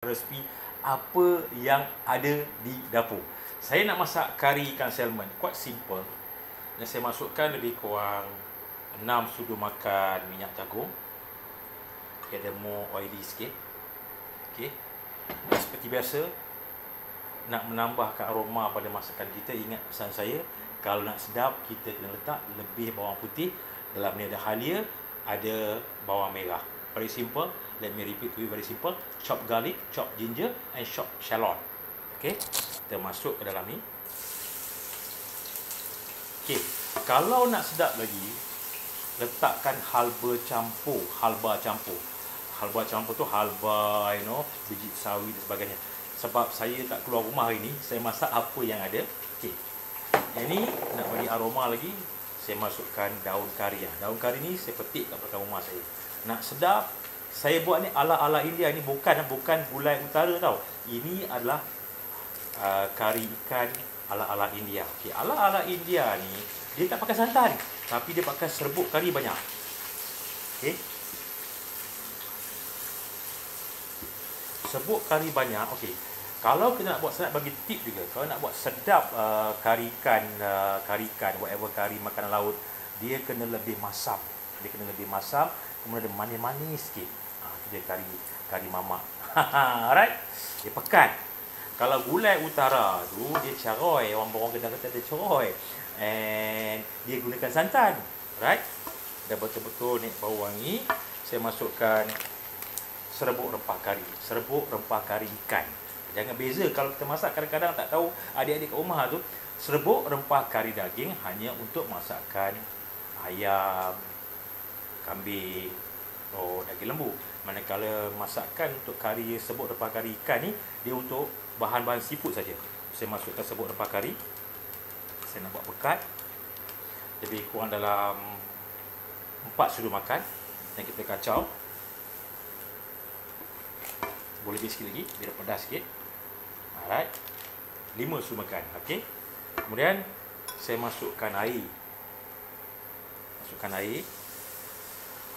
Resipi apa yang ada di dapur. Saya nak masak kari ikan salmon, quite simple. Dan saya masukkan lebih kurang 6 sudu makan minyak jagung. Okay, ada more oily sikit. Okay. Dan seperti biasa, nak menambahkan aroma pada masakan kita, ingat pesan saya, kalau nak sedap kita kena letak lebih bawang putih. Dalam ni ada halia, ada bawang merah. Very simple. Let me repeat to you, very simple. Chop garlic, chop ginger and chop shallot. Okay, kita masuk ke dalam ni. Okay, kalau nak sedap lagi, letakkan halba campur. Halba campur tu halba, biji sawi dan sebagainya. Sebab saya tak keluar rumah hari ni, saya masak apa yang ada. Okay, yang ni nak bagi aroma lagi, saya masukkan daun kari. Daun kari ni saya petik kat belakang rumah saya. Nak sedap, saya buat ni ala-ala India. Ni bukan gulai utara tau. Ini adalah kari ikan ala-ala India. Okay, ala-ala India ni dia tak pakai santan, tapi dia pakai serbuk kari banyak. Okay, serbuk kari banyak. Okay, kalau kita nak buat sedap, bagi tip juga, kalau nak buat sedap kari ikan, whatever kari makanan laut, dia kena lebih masam. Kemudian ada manis-manis sikit. Dia kari mamak. Alright, dia pekat. Kalau gulai utara tu dia caroy, orang Kedah kata dia caroy, and dia gunakan santan. Right, dah betul-betul ni bau wangi. Saya masukkan serbuk rempah kari ikan. Jangan beza kalau kita masak, kadang-kadang tak tahu adik-adik kat rumah tu, serbuk rempah kari daging hanya untuk masakan ayam, kambing, daging lembu. Manakala masakan untuk kari serbuk rempah kari ikan ni, dia untuk bahan-bahan seafood saja. Saya masukkan serbuk rempah kari. Saya nak buat pekat. Lebih kurang dalam 4 sudu makan. Dan kita kacau. Boleh lebih sikit lagi, biar pedas sikit. Alright. 5 sudu makan. Okey. Kemudian saya masukkan air.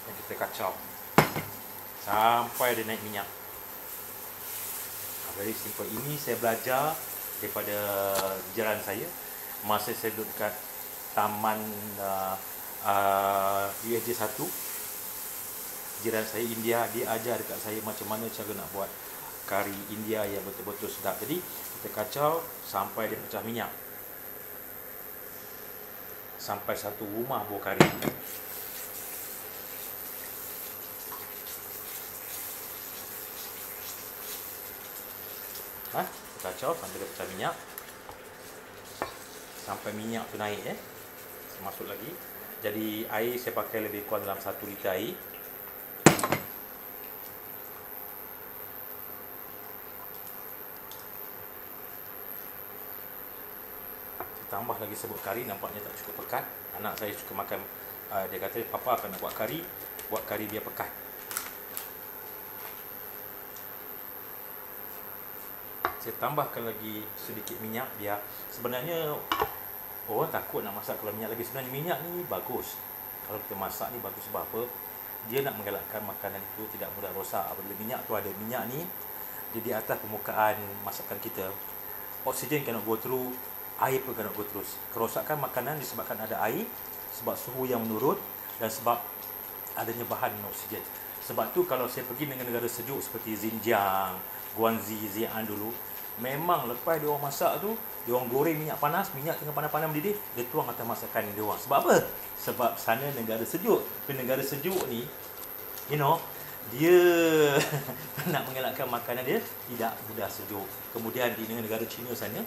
Dan kita kacau sampai dia naik minyak. Very simple. Ini saya belajar daripada jiran saya masa saya duduk dekat taman USJ 1. Jiran saya India, dia ajar dekat saya macam mana cara nak buat kari India yang betul-betul sedap. Jadi kita kacau sampai dia pecah minyak, sampai satu rumah bau kari. Kacau sampai dia pecah minyak, sampai minyak tu naik. Saya masuk lagi. Jadi air saya pakai lebih kurang dalam 1 liter air. Saya tambah lagi serbuk kari. Nampaknya tak cukup pekat. Anak saya suka makan, dia kata, "Papa akan nak buat kari biar pekat." Saya tambahkan lagi sedikit minyak, biar sebenarnya orang takut nak masak kalau minyak lagi. Sebenarnya minyak ni bagus. Kalau kita masak ni bagus sebab apa? Dia nak menggalakkan makanan itu tidak mudah rosak. Apabila minyak tu ada, minyak ni dia di atas permukaan masakan kita. Oksigen cannot go through, air pun cannot go through. Kerosakan makanan disebabkan ada air, sebab suhu yang menurun dan sebab adanya bahan oksigen. Sebab tu kalau saya pergi negara-negara sejuk seperti Xinjiang, Guangzhou, Xi'an dulu, memang lepas dia orang masak tu, dia orang goreng minyak panas, minyak tengah panas-panas mendidih, dia tuang atas masakan dia orang. Sebab apa? Sebab sana negara sejuk. Tapi negara sejuk ni, dia nak mengelakkan makanan dia tidak mudah sejuk. Kemudian di negara China sana,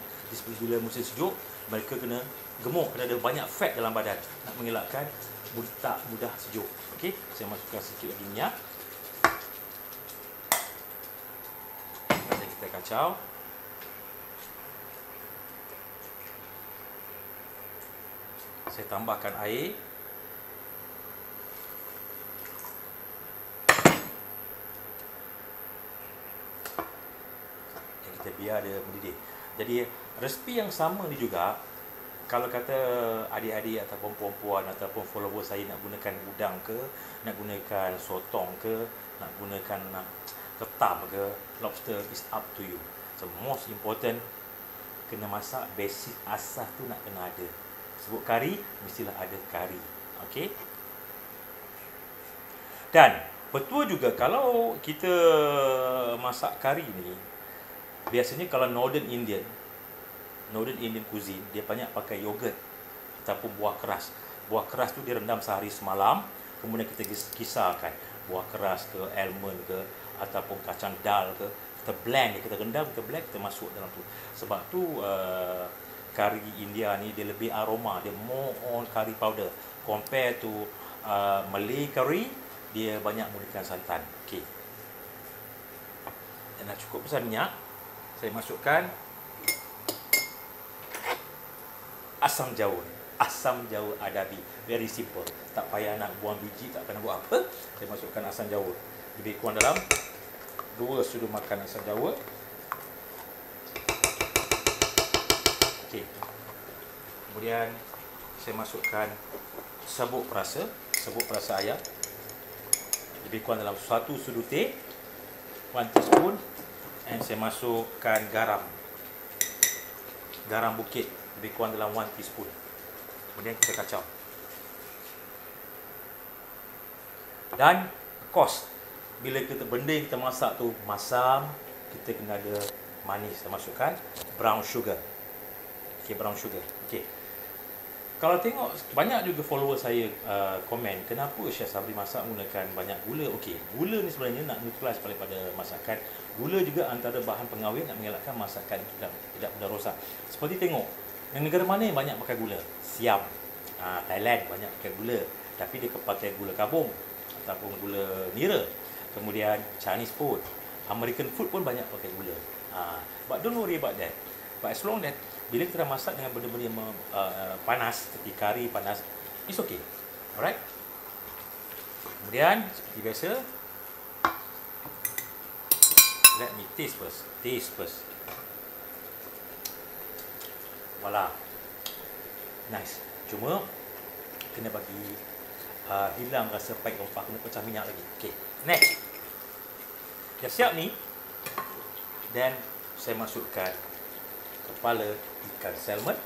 bila musim sejuk, mereka kena gemuk, kena ada banyak fat dalam badan, nak mengelakkan tak mudah sejuk. Okey, saya masukkan sikit lagi minyak. Kita kacau. Saya tambahkan air. Dan kita biar dia mendidih. Jadi resipi yang sama ni juga, kalau kata adik-adik ataupun perempuan ataupun follower saya nak gunakan udang ke, nak gunakan sotong ke, nak gunakan ketam ke lobster is up to you. So most important, kena masak basic asas tu nak kena ada. Sebut kari, mestilah ada kari. Okey. Dan betul juga kalau kita masak kari ni, biasanya kalau Northern Indian cuisine, dia banyak pakai yogurt ataupun buah keras. Buah keras tu dia rendam sehari semalam, kemudian kita kisarkan buah keras ke, almond ke, ataupun kacang dal ke, kita blend, kita rendam, kita masuk dalam tu. Sebab tu kari India ni dia lebih aroma, dia more on curry powder compare to Malay curry, dia banyak menggunakan santan. Okey. Dan dah cukup besar minyak, saya masukkan asam jawa. Asam jawa adabi, very simple, tak payah nak buang biji, tak payah nak buat apa. Saya masukkan asam jawa, lebih kurang dalam 2 sudu makan asam jawa. Okey. Kemudian saya masukkan serbuk perasa ayam, lebih kurang dalam 1 sudu teh, 1 teaspoon. Dan saya masukkan garam bukit, lebih kurang dalam 1 teaspoon. Kemudian kita kacau. Dan of course, bila benda yang kita masak tu masam, kita kena ada manis. Saya masukkan brown sugar. Okey, brown sugar. Okey. Kalau tengok banyak juga follower saya komen, kenapa Chef Sabri masak menggunakan banyak gula? Okey, gula ni sebenarnya nak neutralize daripada masakan. Gula juga antara bahan pengawet nak mengelakkan masakan itu tidak mudah rosak. Seperti tengok, negara mana yang banyak pakai gula? Siam. Thailand banyak pakai gula, tapi dia pakai gula kabung ataupun gula nira. Kemudian Chinese food, American food pun banyak pakai gula. But don't worry about that. But as long that bila kita masak dengan benda-benda yang panas, seperti kari panas, it's okay. Alright. Kemudian seperti biasa, let me taste first. Voila. Nice. Cuma kena bagi hilang rasa pahit rempah, kena pecah minyak lagi. Okay, next. Dah siap ni. Dan saya masukkan kepala ikan salmon.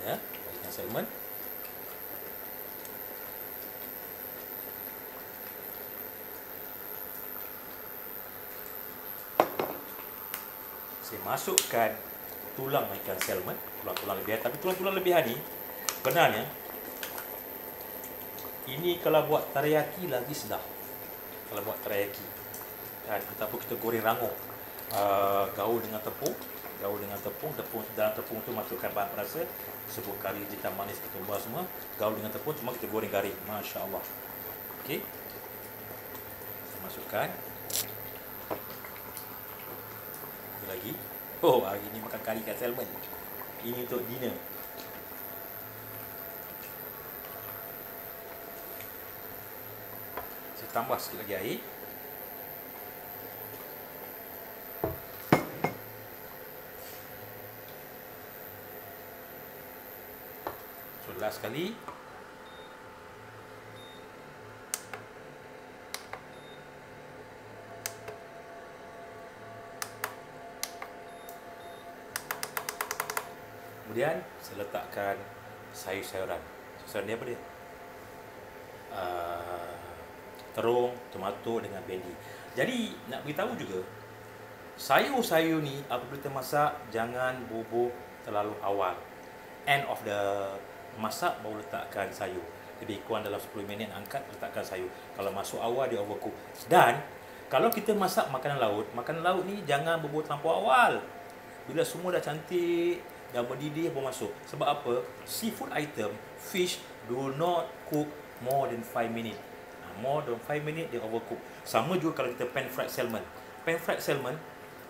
Ya, ikan salmon. Saya masukkan tulang ikan salmon, tulang-tulang lebihan. Tapi tulang-tulang lebihan ni sebenarnya ini kalau buat teriyaki lagi sedap. Kalau buat teriyaki, ataupun kita goreng rangup, gaul dengan tepung, dalam tepung tu masukkan bahan perasa, serbuk kari, hitam manis, ketumbar semua, gaul dengan tepung, cuma kita goreng garing. Masya-Allah. Okey. Masukkan. Lagi. Oh, hari ni makan kari ikan salmon. Ini untuk dinner. Saya tambah sikit lagi air. So, last sekali. Kemudian saya letakkan sayur-sayuran. Sayuran ni apa dia? Terung, tomato dengan bendi. Jadi nak beritahu juga, sayur-sayur ni apabila kita masak jangan bubuh terlalu awal. End of the masak baru letakkan sayur. Lebih kurang dalam 10 minit angkat, letakkan sayur. Kalau masuk awal dia overcook. Dan kalau kita masak makanan laut ni jangan bubuh terlampau awal. Bila semua dah cantik, dah mendidih baru masuk. Sebab apa? Seafood item, fish do not cook more than 5 minutes. More than 5 minutes dia overcook. Sama juga kalau kita pan fried salmon. Pan fried salmon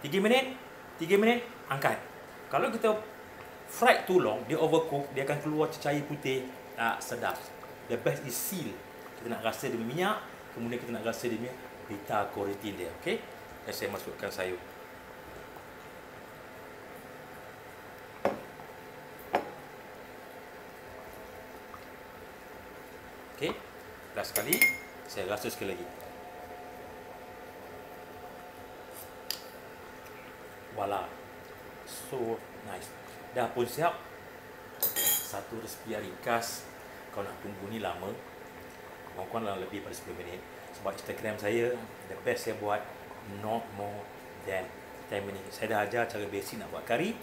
3 minit angkat. Kalau kita fried too long, dia overcook, dia akan keluar cecair putih. Tak sedap. The best is seal. Kita nak rasa dia minyak, kemudian kita nak rasa dia punya beta carotene dia. Okey? Dan saya masukkan sayur. Okey, last sekali, saya rasa sekali lagi. Voila. So nice. Dah pun siap. Satu resipi yang ringkas. Kau nak tunggu ni lama, kurang lebih pada 10 minit. Sebab Instagram saya, the best saya buat not more than 10 minit. Saya dah ajar cara basic nak buat kari,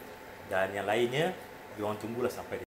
dan yang lainnya diorang tunggulah sampai